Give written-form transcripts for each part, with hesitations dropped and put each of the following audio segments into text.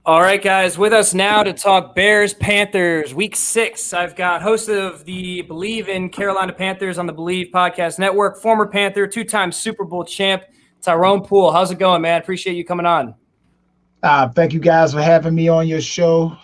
All right, guys, with us now to talk Bears Panthers Week 6. I've got host of the Bleav in Carolina Panthers on the Bleav Podcast Network, former Panther, two-time Super Bowl champ, Tyrone Poole. How's it going, man? Appreciate you coming on. Thank you guys for having me on your show.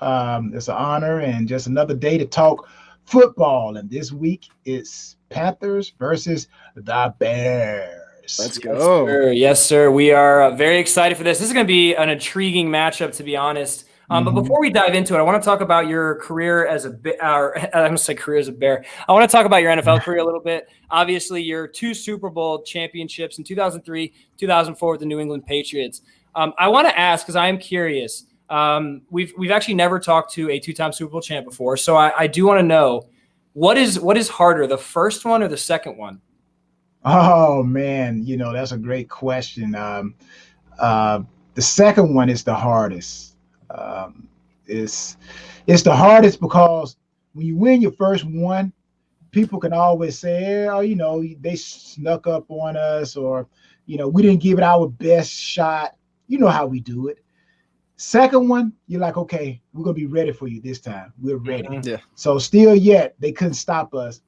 It's an honor and just another day to talk football. And this week it's Panthers versus the Bears. Let's go. Yes, sir. We are very excited for this. This is going to be an intriguing matchup, to be honest. But before we dive into it, I want to talk about your career as a I'm going to say career as a Bear. I want to talk about your NFL career a little bit. Obviously, your 2 Super Bowl championships in 2003, 2004 with the New England Patriots. I want to ask, because I am curious. We've actually never talked to a 2-time Super Bowl champ before, so I do want to know what is harder, the first one or the second one? Oh man, that's a great question. The second one is the hardest. It's the hardest because when you win your first one, people can always say, oh, they snuck up on us, or we didn't give it our best shot. You know how we do it. Second one, you're like, okay, we're gonna be ready for you this time. We're ready. Yeah. So still yet, they couldn't stop us.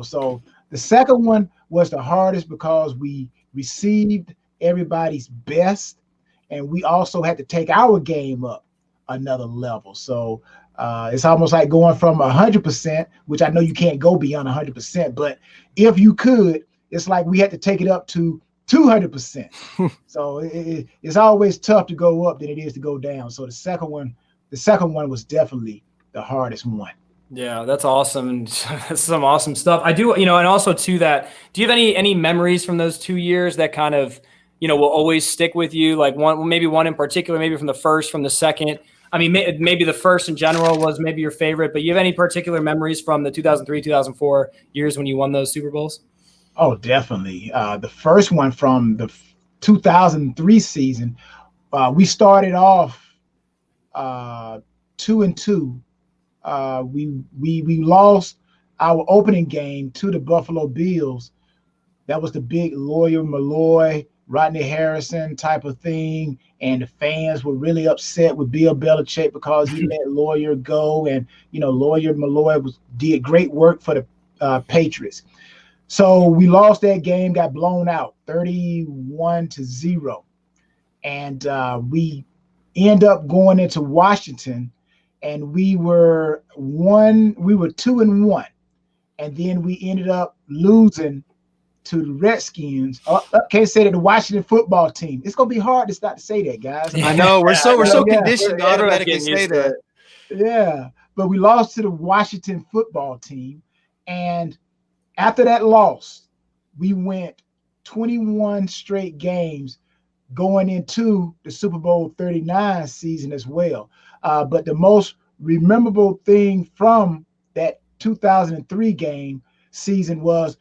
So the second one was the hardest because we received everybody's best, and we also had to take our game up another level. So it's almost like going from 100%, which I know you can't go beyond 100%, but if you could, it's like we had to take it up to 200%. So it's always tough to go up than it is to go down. So the second one was definitely the hardest one. Yeah, that's awesome. That's some awesome stuff. I do, and also to that, do you have any memories from those 2 years that kind of, will always stick with you? Like maybe one in particular, maybe from the first, from the second. I mean, maybe the first in general was maybe your favorite, but you have any particular memories from the 2003, 2004 years when you won those Super Bowls? Oh, definitely. The first one from the 2003 season, we started off 2-2. We lost our opening game to the Buffalo Bills. That was the big Lawyer Malloy, Rodney Harrison type of thing. And the fans were really upset with Bill Belichick because he let Lawyer go. And, Lawyer Malloy did great work for the Patriots. So we lost that game, got blown out 31-0. And we end up going into Washington, and we were 2-1. And then we ended up losing to the Redskins. Can't say that the Washington football team. It's gonna be hard to start to say that, guys. I know we're so conditioned to automatically say that. Yeah, but we lost to the Washington football team, and after that loss, we went 21 straight games going into the Super Bowl 39 season as well. But the most memorable thing from that 2003 game season was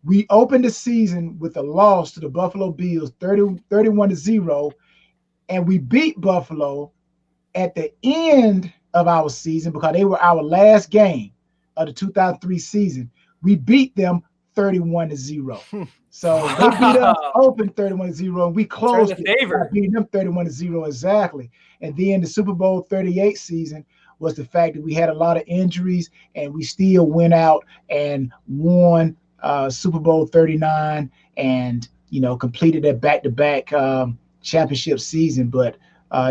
we opened the season with a loss to the Buffalo Bills, 31-0, and we beat Buffalo at the end of our season because they were our last game of the 2003 season. We beat them 31-0. So they beat us open 31-0, and we closed it, beating them 31-0 exactly. And then the Super Bowl 38 season was the fact that we had a lot of injuries, and we still went out and won Super Bowl 39 and, completed that back-to-back championship season. But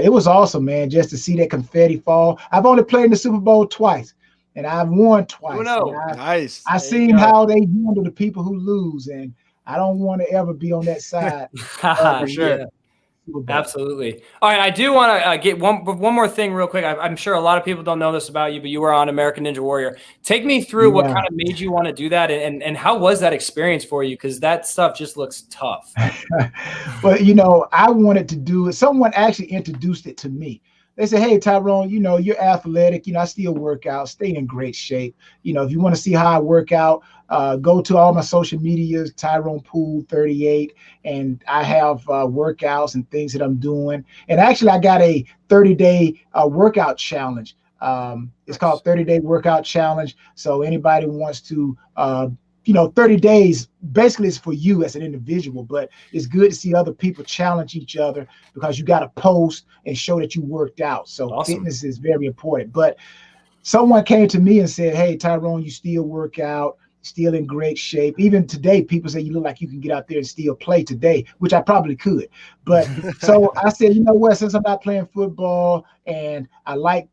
it was awesome, man, just to see that confetti fall. I've only played in the Super Bowl twice, and I've won twice. Oh, no. Nice. I've seen how they handle the people who lose, and I don't want to ever be on that side. For sure. Yeah. Absolutely. All right, I do want to get one more thing real quick. I'm sure a lot of people don't know this about you, but you were on American Ninja Warrior. Take me through what kind of made you want to do that, and how was that experience for you? Because that stuff just looks tough. Well, I wanted to do it. Someone actually introduced it to me. They said, hey, Tyrone, you're athletic. I still work out, stay in great shape. If you want to see how I work out, go to all my social medias, Tyrone Poole 38, and I have workouts and things that I'm doing. And actually, I got a 30-day workout challenge. It's called 30-Day Workout Challenge. So anybody wants to 30 days basically is for you as an individual, but it's good to see other people challenge each other because you got to post and show that you worked out. So awesome. Fitness is very important. But someone came to me and said, hey, Tyrone, you still work out, still in great shape. Even today, people say you look like you can get out there and still play today, which I probably could. But so I said, you know what, since I'm not playing football and I like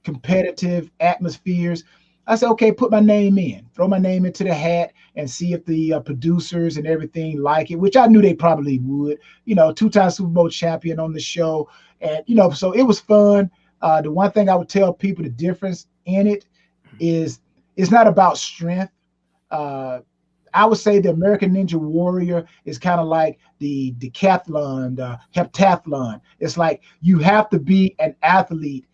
competitive atmospheres, I said, okay, put my name in, throw my name into the hat and see if the producers and everything like it, which I knew they probably would, 2-time Super Bowl champion on the show. And, so it was fun. The one thing I would tell people, the difference in it is it's not about strength. I would say the American Ninja Warrior is kind of like the decathlon, the heptathlon. It's like you have to be an athlete,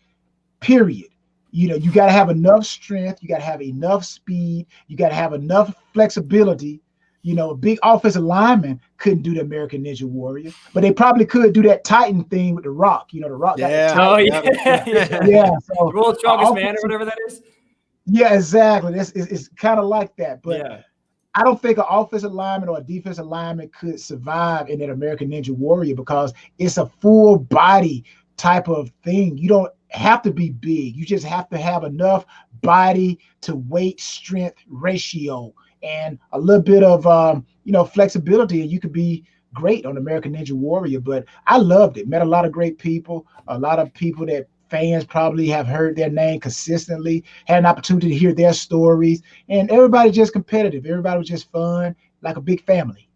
period. You got to have enough strength. You got to have enough speed. You got to have enough flexibility. A big offensive lineman couldn't do the American Ninja Warrior, but they probably could do that Titan thing with The Rock. The Rock. Yeah. Yeah. So, the world's strongest man or whatever that is. Yeah, exactly. It's kind of like that. But I don't think an offensive lineman or a defensive lineman could survive in that American Ninja Warrior because it's a full body type of thing. You don't have to be big. You just have to have enough body to weight strength ratio and a little bit of flexibility, and you could be great on American Ninja Warrior. But I loved it. Met a lot of great people, a lot of people that fans probably have heard their name consistently, had an opportunity to hear their stories, and everybody just competitive. Everybody was just fun, like a big family.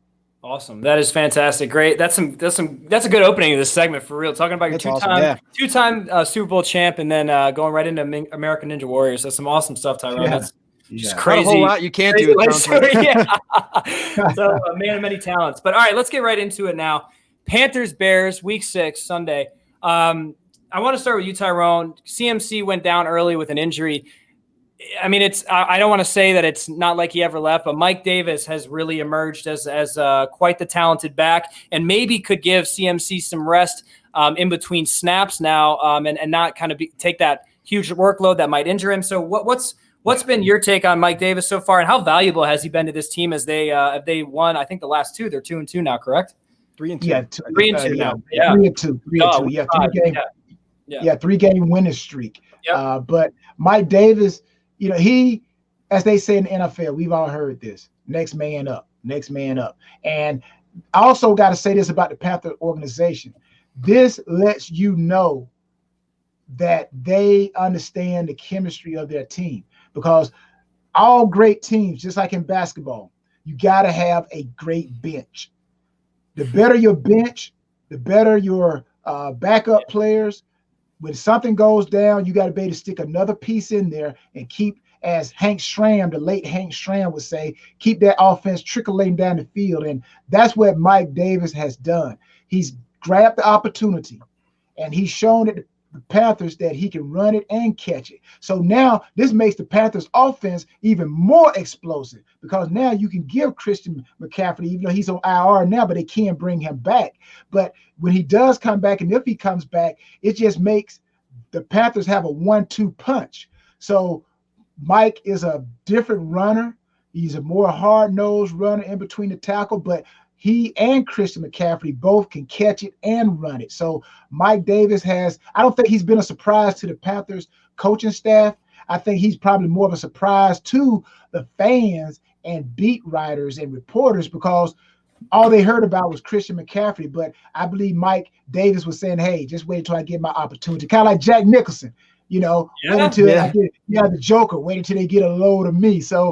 Awesome. That is fantastic. Great. That's a good opening of this segment for real. Talking about your two-time Super Bowl champ and then going right into American Ninja Warriors. That's some awesome stuff, Tyrone. Yeah. That's just crazy. Not a whole lot you can't do. So a man of many talents. But all right, let's get right into it now. Panthers Bears Week 6 Sunday. I want to start with you, Tyrone. CMC went down early with an injury. I mean, I don't want to say that it's not like he ever left, but Mike Davis has really emerged as quite the talented back and maybe could give CMC some rest in between snaps now and not kind of take that huge workload that might injure him. So what's been your take on Mike Davis so far, and how valuable has he been to this team as they won, I think, the last two? They're 2-2 now, correct? 3-2. Yeah, 3-2 now. Yeah. 3-2. 3-2. Yeah, 3-game winning streak. Yep. But Mike Davis, he, as they say in the NFL, we've all heard this, next man up. And I also got to say this about the Panther organization. This lets you know that they understand the chemistry of their team, because all great teams, just like in basketball, you got to have a great bench. The better your bench, the better your backup players. When something goes down, you got to be able to stick another piece in there and keep, as Hank Stram, the late Hank Stram would say, keep that offense trickling down the field. And that's what Mike Davis has done. He's grabbed the opportunity, and he's shown the Panthers that he can run it and catch it. So now this makes the Panthers offense even more explosive, because now you can give Christian McCaffrey, even though he's on IR now, but they can bring him back. But when he does come back, and if he comes back, it just makes the Panthers have a 1-2 punch. So Mike is a different runner. He's a more hard-nosed runner in between the tackle, but he and Christian McCaffrey both can catch it and run it. So Mike Davis I don't think he's been a surprise to the Panthers coaching staff. I think he's probably more of a surprise to the fans and beat writers and reporters, because all they heard about was Christian McCaffrey. But I believe Mike Davis was saying, hey, just wait until I get my opportunity. Kind of like Jack Nicholson. Wait until I get the Joker. Wait until they get a load of me. So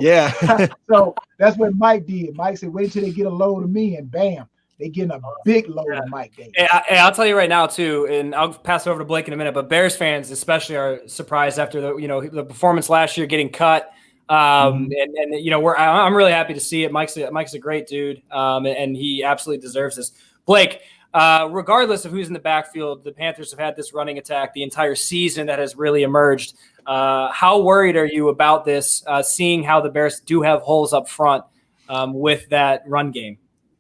so that's what Mike did. Mike said, wait until they get a load of me, and bam, they getting a big load of Mike Davis. And I'll tell you right now too, and I'll pass it over to Blake in a minute, but Bears fans especially are surprised after the performance last year, getting cut. I'm really happy to see it. Mike's a great dude, and he absolutely deserves this. Blake, regardless of who's in the backfield, the Panthers have had this running attack the entire season that has really emerged. How worried are you about this, seeing how the Bears do have holes up front with that run game?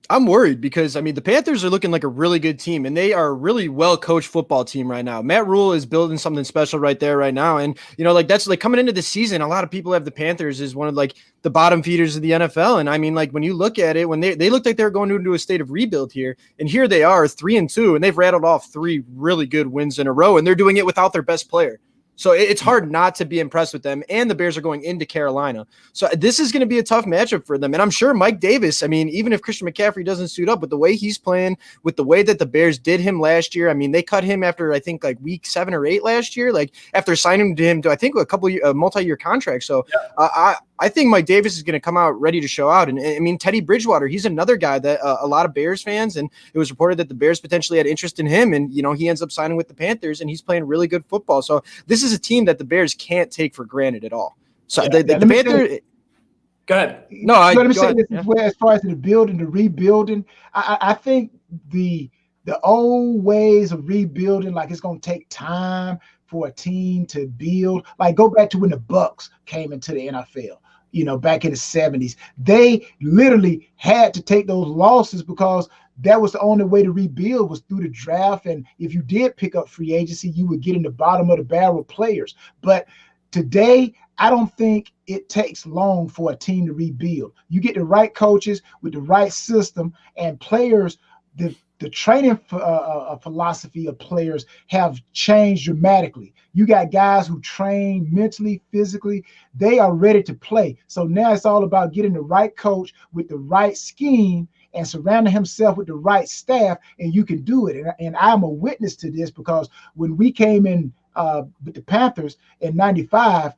I'm worried because, I mean, the Panthers are looking like a really good team, and they are a really well-coached football team right now. Matt Rule is building something special right there right now. And, like that's like coming into the season, a lot of people have the Panthers as one of like the bottom feeders of the NFL. And I mean, like when you look at it, when they looked like they were going into a state of rebuild here, and here they are 3-2, and they've rattled off 3 really good wins in a row, and they're doing it without their best player. So it's hard not to be impressed with them, and the Bears are going into Carolina. So this is going to be a tough matchup for them. And I'm sure Mike Davis, I mean, even if Christian McCaffrey doesn't suit up, with the way he's playing, with the way that the Bears did him last year, I mean, they cut him after, I think, like week 7 or 8 last year, like after signing him to, I think, a couple of multi-year contracts. So I think Mike Davis is going to come out ready to show out. And I mean, Teddy Bridgewater, he's another guy that a lot of Bears fans, and it was reported that the Bears potentially had interest in him. And, he ends up signing with the Panthers, and he's playing really good football. So this is a team that the Bears can't take for granted at all. So the Panthers. Go ahead. No, let me say this as far as the building, the rebuilding. I think the old ways of rebuilding, like it's going to take time for a team to build. Like go back to when the Bucks came into the NFL. Back in the 70s, they literally had to take those losses because that was the only way to rebuild was through the draft. And if you did pick up free agency, you would get in the bottom of the barrel players. But today, I don't think it takes long for a team to rebuild. You get the right coaches with the right system, and players, the training philosophy of players have changed dramatically. You got guys who train mentally, physically. They are ready to play. So now it's all about getting the right coach with the right scheme and surrounding himself with the right staff, and you can do it. And I'm a witness to this because when we came in with the Panthers in 95,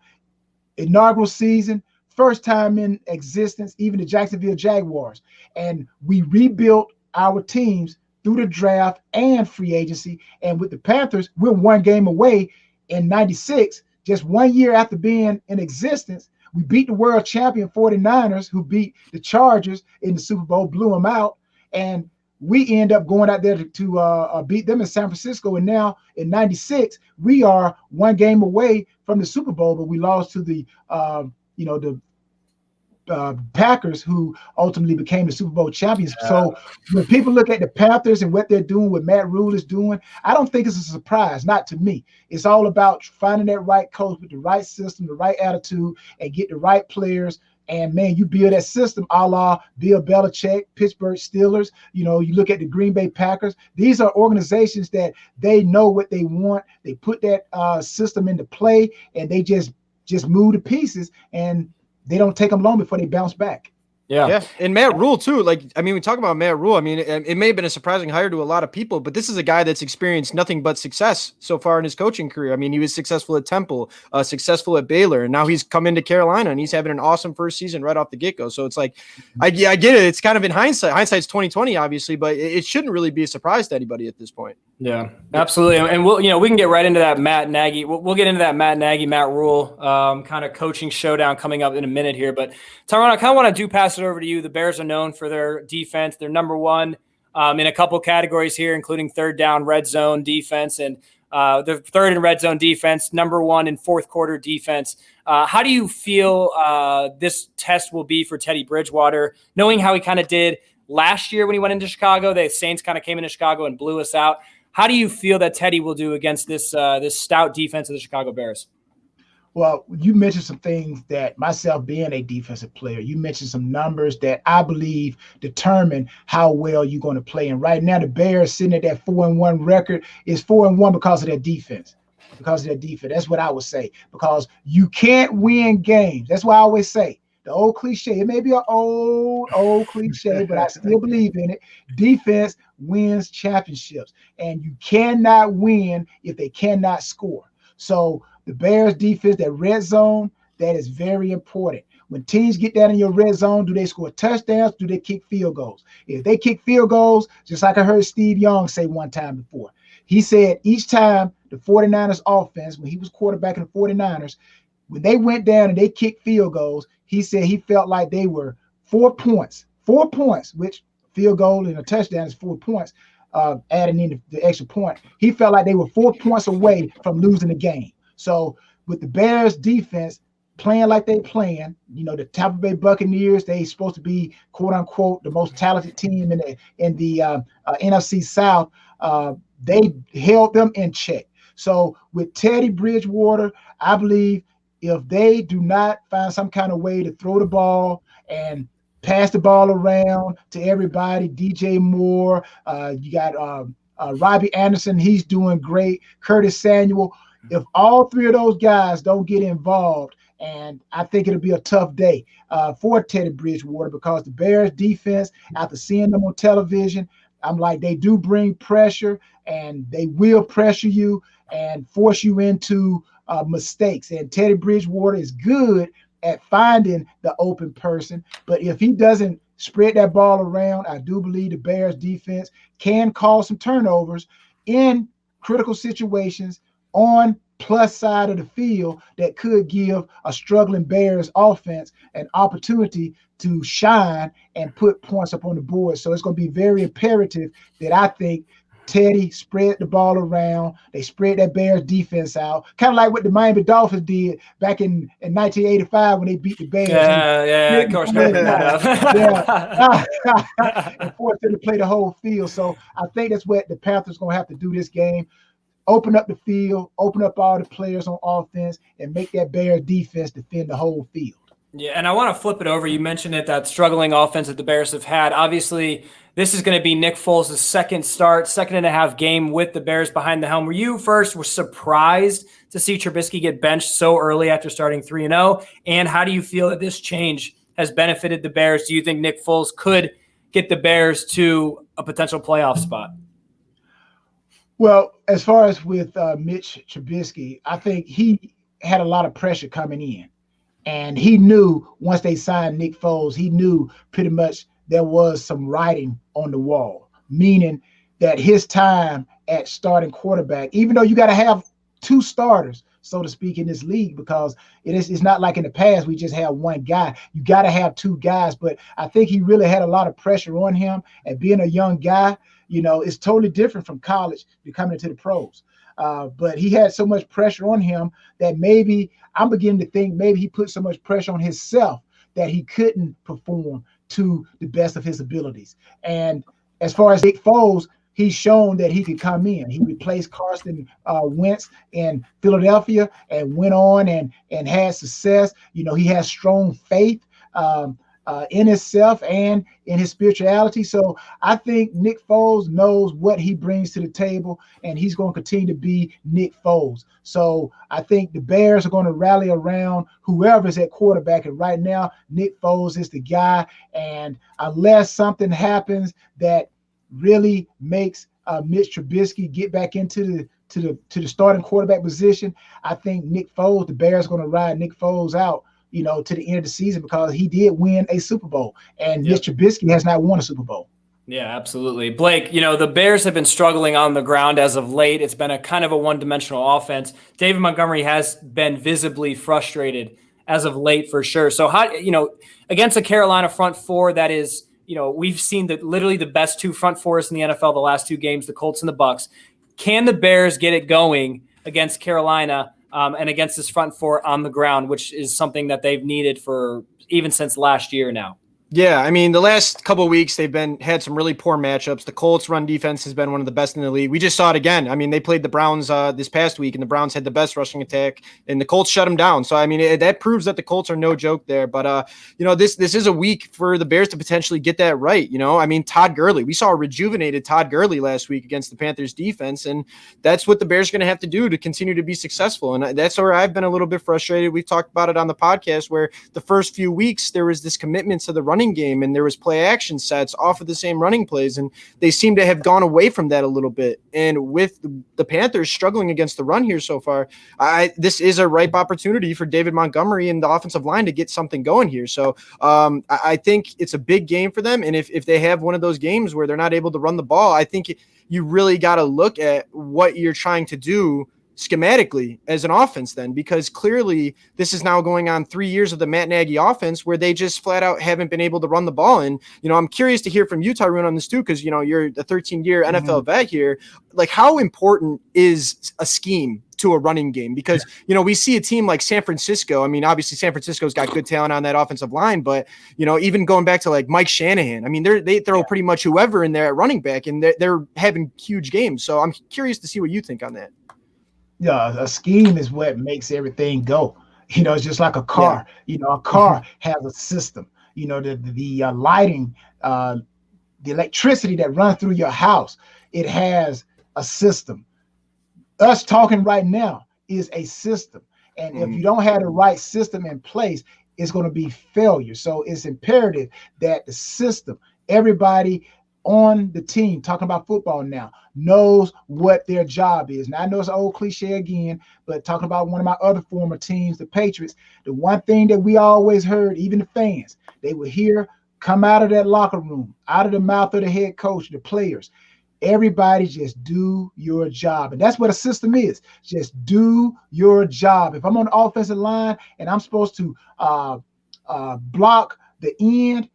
inaugural season, first time in existence, even the Jacksonville Jaguars, and we rebuilt our teams through the draft and free agency. And with the Panthers, we're 1 game away in 96, just 1 year after being in existence. We beat the world champion 49ers, who beat the Chargers in the Super Bowl, blew them out. And we end up going out there to beat them in San Francisco. And now in 96, we are 1 game away from the Super Bowl, but we lost to the Packers, who ultimately became the Super Bowl champions. So when people look at the Panthers and what they're doing, what Matt Rule is doing, I don't think it's a surprise, not to me. It's all about finding that right coach with the right system, the right attitude, and get the right players. And, man, you build that system a la Bill Belichick, Pittsburgh Steelers. You look at the Green Bay Packers. These are organizations that they know what they want. They put that system into play, and they just move the pieces, and they don't take them long before they bounce back. Yeah. And Matt Rule too. Like, I mean, we talk about Matt Rule. I mean, it may have been a surprising hire to a lot of people, but this is a guy that's experienced nothing but success so far in his coaching career. I mean, he was successful at Temple, successful at Baylor, and now he's come into Carolina and he's having an awesome first season right off the get-go. So it's like, I get it. It's kind of in hindsight. Hindsight's 2020, obviously, but it shouldn't really be a surprise to anybody at this point. Yeah, absolutely. And we can get right into that Matt Nagy. We'll get into that Matt Nagy, Matt Rule kind of coaching showdown coming up in a minute here. But Tyrone, I kind of want to pass it over to you. The Bears are known for their defense. They're number 1 in a couple categories here, including third down, red zone defense, and the third in red zone defense, number 1 in fourth quarter defense. How do you feel this test will be for Teddy Bridgewater, knowing how he kind of did last year when he went into Chicago? The Saints kind of came into Chicago and blew us out. How do you feel that Teddy will do against this stout defense of the Chicago Bears? Well, you mentioned some things that, myself being a defensive player, you mentioned some numbers that I Bleav determine how well you're going to play. And right now, the Bears sitting at that 4-1 record is 4-1 because of their defense. That's what I would say, because you can't win games. That's why I always say, the old cliche, it may be an old cliche, but I still Bleav in it. Defense wins championships, and you cannot win if they cannot score. So the Bears defense, that red zone, that is very important. When teams get down in your red zone, do they score touchdowns? Do they kick field goals? If they kick field goals, just like I heard Steve Young say one time before, he said each time the 49ers offense, when he was quarterback in the 49ers, when they went down and they kicked field goals, he said he felt like they were 4 points, which field goal and a touchdown is 4 points, adding in the extra point. He felt like they were 4 points away from losing the game. So with the Bears defense, playing like they playing, the Tampa Bay Buccaneers, they supposed to be quote unquote the most talented team in the NFC South. They held them in check. So with Teddy Bridgewater, I Bleav if they do not find some kind of way to throw the ball and pass the ball around to everybody, DJ Moore, you got Robbie Anderson, he's doing great. Curtis Samuel. If all three of those guys don't get involved, and I think it'll be a tough day for Teddy Bridgewater, because the Bears defense, after seeing them on television, I'm like, they do bring pressure, and they will pressure you and force you into mistakes. And Teddy Bridgewater is good at finding the open person, but if he doesn't spread that ball around, I do Bleav the Bears defense can cause some turnovers in critical situations on plus side of the field that could give a struggling Bears offense an opportunity to shine and put points up on the board. So it's going to be very imperative that I think Teddy spread the ball around. They spread that Bears defense out, kind of like what the Miami Dolphins did back in 1985 when they beat the Bears. Yeah, of course. And forced them to play the whole field. So I think that's what the Panthers going to have to do this game. Open up the field, open up all the players on offense, and make that Bears defense defend the whole field. Yeah, and I want to flip it over. You mentioned it, that struggling offense that the Bears have had. Obviously, this is going to be Nick Foles' second and a half game with the Bears behind the helm. Were you were surprised to see Trubisky get benched so early after starting 3-0? And how do you feel that this change has benefited the Bears? Do you think Nick Foles could get the Bears to a potential playoff spot? Well, as far as with Mitch Trubisky, I think he had a lot of pressure coming in. And he knew once they signed Nick Foles, he knew pretty much there was some writing on the wall, meaning that his time at starting quarterback, even though you got to have two starters, so to speak, in this league, because it's not like in the past we just have one guy. You got to have two guys. But I think he really had a lot of pressure on him. And being a young guy, it's totally different from college to coming into the pros. But he had so much pressure on him that maybe I'm beginning to think maybe he put so much pressure on himself that he couldn't perform to the best of his abilities. And as far as Nick Foles, he's shown that he could come in. He replaced Carson Wentz in Philadelphia and went on and had success. He has strong faith in himself and in his spirituality. So I think Nick Foles knows what he brings to the table, and he's going to continue to be Nick Foles. So I think the Bears are going to rally around whoever's at quarterback. And right now, Nick Foles is the guy. And unless something happens that really makes Mitch Trubisky get back into the starting quarterback position, I think Nick Foles, the Bears are going to ride Nick Foles out, to the end of the season, because he did win a Super Bowl, and Mitch Trubisky has not won a Super Bowl. Yeah, absolutely. Blake, the Bears have been struggling on the ground as of late. It's been a kind of a one-dimensional offense. David Montgomery has been visibly frustrated as of late for sure. So how, against a Carolina front four that is, we've seen literally the best two front fours in the NFL the last two games, the Colts and the Bucs. Can the Bears get it going against Carolina and against this front four on the ground, which is something that they've needed for even since last year now? Yeah, I mean, the last couple of weeks they've had some really poor matchups. The Colts' run defense has been one of the best in the league. We just saw it again. I mean, they played the Browns this past week, and the Browns had the best rushing attack, and the Colts shut them down. So, I mean, that proves that the Colts are no joke there. But, this is a week for the Bears to potentially get that right. I mean, Todd Gurley. We saw a rejuvenated Todd Gurley last week against the Panthers defense, and that's what the Bears are going to have to do to continue to be successful. And that's where I've been a little bit frustrated. We've talked about it on the podcast, where the first few weeks there was this commitment to the running game, and there was play action sets off of the same running plays, and they seem to have gone away from that a little bit. And with the Panthers struggling against the run here so far, this is a ripe opportunity for David Montgomery and the offensive line to get something going here. So I think it's a big game for them. And if they have one of those games where they're not able to run the ball, I think you really got to look at what you're trying to do schematically as an offense then, because clearly this is now going on 3 years of the Matt Nagy offense where they just flat out haven't been able to run the ball. And, I'm curious to hear from you, Tyrone, on this too, because, you're the 13-year NFL vet here. Like, how important is a scheme to a running game because, we see a team like San Francisco. I mean, obviously San Francisco's got good talent on that offensive line, but, even going back to like Mike Shanahan, I mean, they throw pretty much whoever in there at running back and they're having huge games. So I'm curious to see what you think on that. Yeah, a scheme is what makes everything go. It's just like a car. A car has a system. The lighting, the electricity that runs through your house, it has a system. Us talking right now is a system. And if you don't have the right system in place, it's going to be failure. So it's imperative that the system, everybody on the team, talking about football now, knows what their job is. Now, I know it's an old cliche again, but talking about one of my other former teams, the Patriots, the one thing that we always heard, even the fans, they would hear come out of that locker room, out of the mouth of the head coach, the players, everybody just do your job. And that's what a system is. Just do your job. If I'm on the offensive line and I'm supposed to block the end,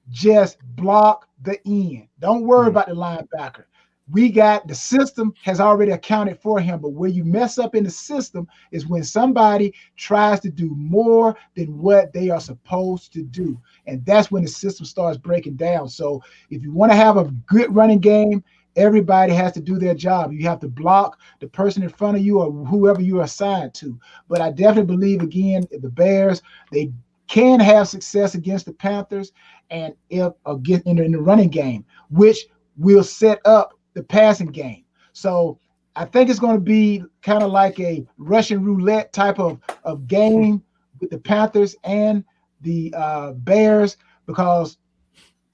just block the end. Don't worry about the linebacker. The system has already accounted for him, but where you mess up in the system is when somebody tries to do more than what they are supposed to do. And that's when the system starts breaking down. So if you want to have a good running game, everybody has to do their job. You have to block the person in front of you or whoever you're assigned to. But I definitely believe, again, the Bears, they can have success against the Panthers and get in the running game, which will set up the passing game. So I think it's going to be kind of like a Russian roulette type of game with the Panthers and the Bears, because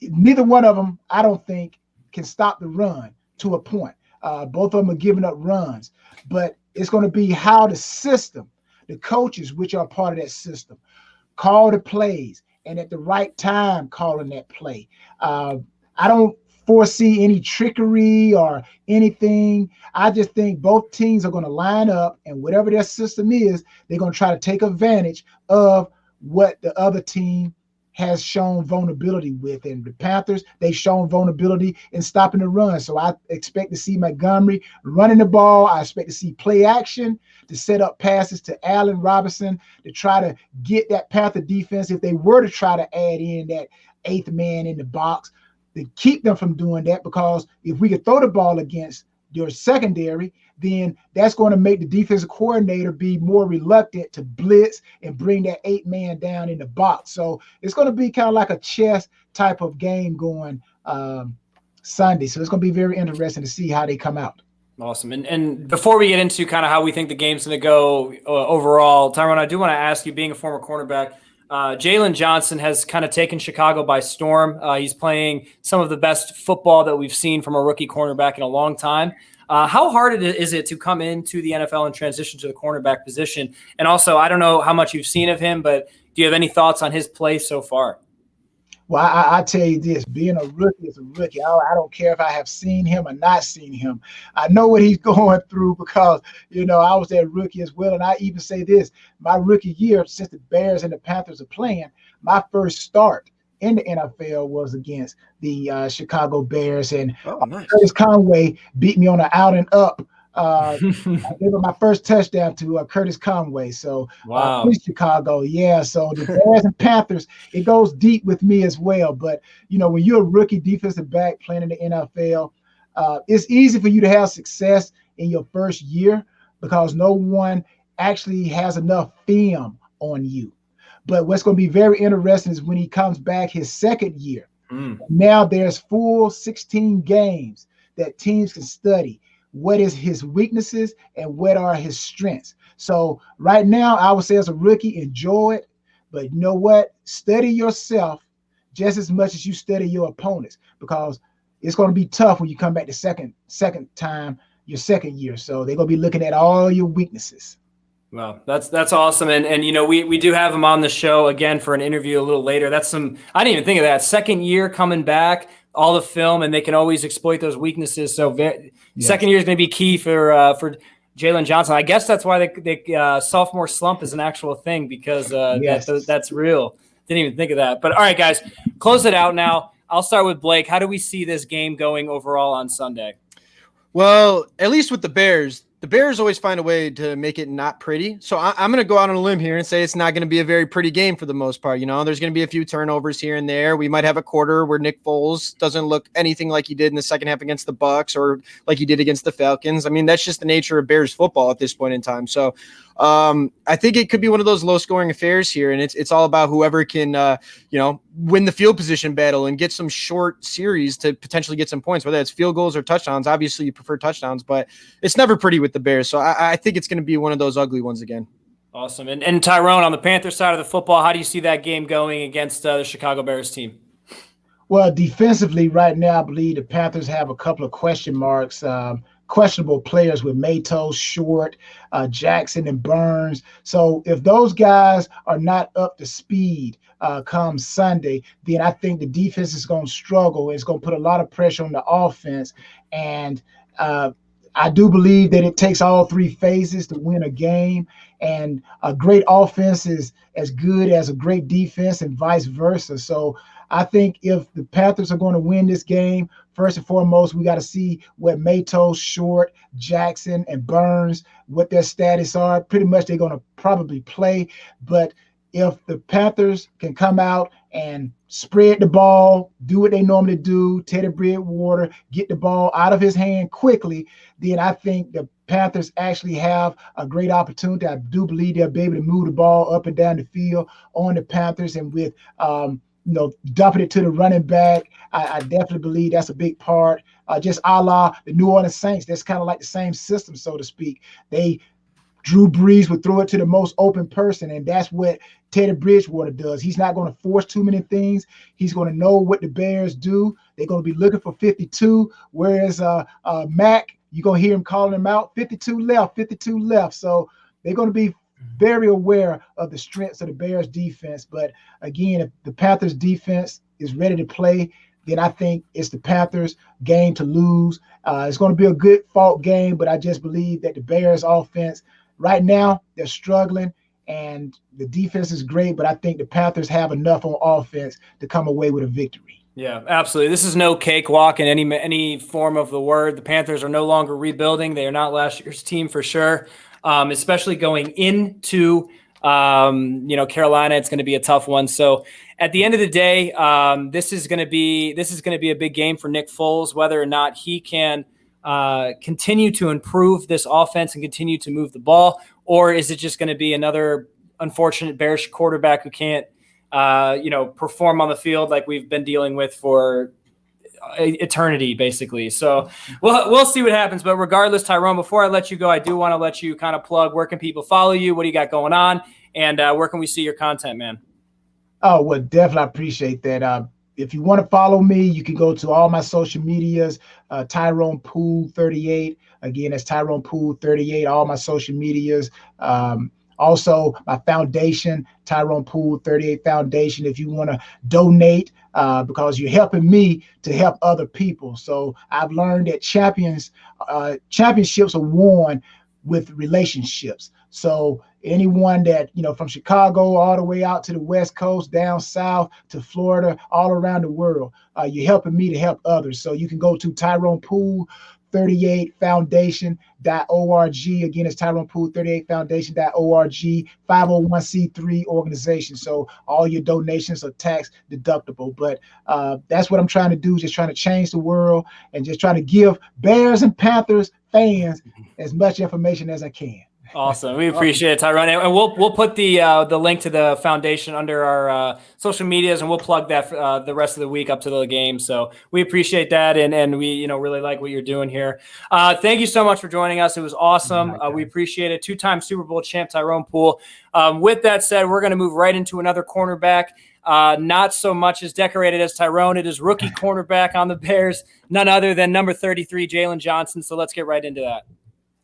neither one of them, I don't think, can stop the run to a point. Both of them are giving up runs, but it's going to be how the system, the coaches, which are part of that system, call the plays and at the right time calling that play. I don't foresee any trickery or anything. I just think both teams are going to line up, and whatever their system is, they're going to try to take advantage of what the other team has shown vulnerability with. And the Panthers, they've shown vulnerability in stopping the run. So I expect to see Montgomery running the ball. I expect to see play action to set up passes to Allen Robinson to try to get that Panther defense, if they were to try to add in that eighth man in the box, to keep them from doing that. Because if we could throw the ball against your secondary, then that's going to make the defensive coordinator be more reluctant to blitz and bring that 8-man down in the box. So it's going to be kind of like a chess type of game going Sunday. So it's going to be very interesting to see how they come out. Awesome. And before we get into kind of how we think the game's going to go overall, Tyrone, I do want to ask you, being a former cornerback, Jalen Johnson has kind of taken Chicago by storm. He's playing some of the best football that we've seen from a rookie cornerback in a long time. How hard is it to come into the NFL and transition to the cornerback position? And also, I don't know how much you've seen of him, but do you have any thoughts on his play so far? Well, I tell you this, being a rookie is a rookie. I don't care if I have seen him or not seen him. I know what he's going through because, I was that rookie as well. And I even say this, my rookie year, since the Bears and the Panthers are playing, my first start in the NFL was against the Chicago Bears. And nice. Curtis Conway beat me on an out and up. I gave him my first touchdown to Curtis Conway. So wow. In Chicago, yeah. So the Bears and Panthers, it goes deep with me as well. But when you're a rookie defensive back playing in the NFL, it's easy for you to have success in your first year because no one actually has enough film on you. But what's going to be very interesting is when he comes back his second year. Now there's full 16 games that teams can study. What is his weaknesses and what are his strengths? So right now, I would say as a rookie, enjoy it. But you know what? Study yourself just as much as you study your opponents, because it's going to be tough when you come back the second time, your second year. So they're going to be looking at all your weaknesses. Well, that's awesome. And we do have him on the show again for an interview a little later. I didn't even think of that. Second year coming back, all the film, and they can always exploit those weaknesses. So second year is going to be key for Jalen Johnson. I guess that's why the sophomore slump is an actual thing, because that's real. Didn't even think of that. But all right, guys, close it out now. I'll start with Blake. How do we see this game going overall on Sunday? Well, at least with the Bears the Bears always find a way to make it not pretty. So I'm going to go out on a limb here and say it's not going to be a very pretty game for the most part. There's going to be a few turnovers here and there. We might have a quarter where Nick Foles doesn't look anything like he did in the second half against the Bucs or like he did against the Falcons. I mean, that's just the nature of Bears football at this point in time. So I think it could be one of those low-scoring affairs here, and it's all about whoever can, win the field position battle and get some short series to potentially get some points, whether it's field goals or touchdowns. Obviously, you prefer touchdowns, but it's never pretty with the Bears. So I think it's going to be one of those ugly ones again. Awesome. And Tyrone, on the Panther side of the football, how do you see that game going against the Chicago Bears team? Well, defensively right now, I Bleav the Panthers have a couple of question marks. Questionable players with Mato, Short, Jackson, and Burns. So if those guys are not up to speed come Sunday, then I think the defense is going to struggle. It's going to put a lot of pressure on the offense. And I do Bleav that it takes all three phases to win a game. And a great offense is as good as a great defense and vice versa. So I think if the Panthers are going to win this game, first and foremost, we got to see what Mato, Short, Jackson, and Burns, what their status are. Pretty much they're going to probably play. But if the Panthers can come out and spread the ball, do what they normally do, Teddy Bridgewater, get the ball out of his hand quickly, then I think the Panthers actually have a great opportunity. I do Bleav they'll be able to move the ball up and down the field on the Panthers, and with dumping it to the running back. I definitely Bleav that's a big part. Just a la the New Orleans Saints, that's kind of like the same system, so to speak. Drew Brees would throw it to the most open person, and that's what Teddy Bridgewater does. He's not going to force too many things. He's going to know what the Bears do. They're going to be looking for 52, whereas Mac, you're going to hear him calling him out, 52 left, 52 left. So they're going to be very aware of the strengths of the Bears defense. But again, if the Panthers defense is ready to play, then I think it's the Panthers game to lose. It's going to be a good fought game, but I just Bleav that the Bears offense right now, they're struggling, and the defense is great, but I think the Panthers have enough on offense to come away with a victory. Yeah, absolutely. This is no cakewalk in any form of the word. The Panthers are no longer rebuilding. They are not last year's team for sure. Especially going into Carolina, it's going to be a tough one. So at the end of the day, this is going to be a big game for Nick Foles, whether or not he can continue to improve this offense and continue to move the ball, or is it just going to be another unfortunate Bears quarterback who can't perform on the field like we've been dealing with for eternity, basically. So we'll see what happens. But regardless, Tyrone, before I let you go, I do want to let you kind of plug where can people follow you, what do you got going on, and where can we see your content, man? Oh, well, definitely appreciate that. If you want to follow me, you can go to all my social medias, Tyrone Poole 38. Again, that's Tyrone Poole 38, all my social medias. Also, my foundation, Tyrone Poole 38 Foundation, if you want to donate, because you're helping me to help other people. So I've learned that championships are won with relationships. So anyone that, from Chicago all the way out to the West Coast, down south to Florida, all around the world, you're helping me to help others. So you can go to Tyrone Poole 38 Foundation.org. Again, it's Tyrone Poole 38 Foundation.org, 501c3 organization. So all your donations are tax deductible. But that's what I'm trying to do, just trying to change the world and just trying to give Bears and Panthers fans as much information as I can. Awesome. We appreciate it, Tyrone. And we'll put the link to the foundation under our social medias, and we'll plug that the rest of the week up to the game. So we appreciate that, and we really like what you're doing here. Thank you so much for joining us. It was awesome. We appreciate it. Two-time Super Bowl champ Tyrone Poole. With that said, we're going to move right into another cornerback. Not so much as decorated as Tyrone. It is rookie cornerback on the Bears, none other than number 33, Jalen Johnson. So let's get right into that.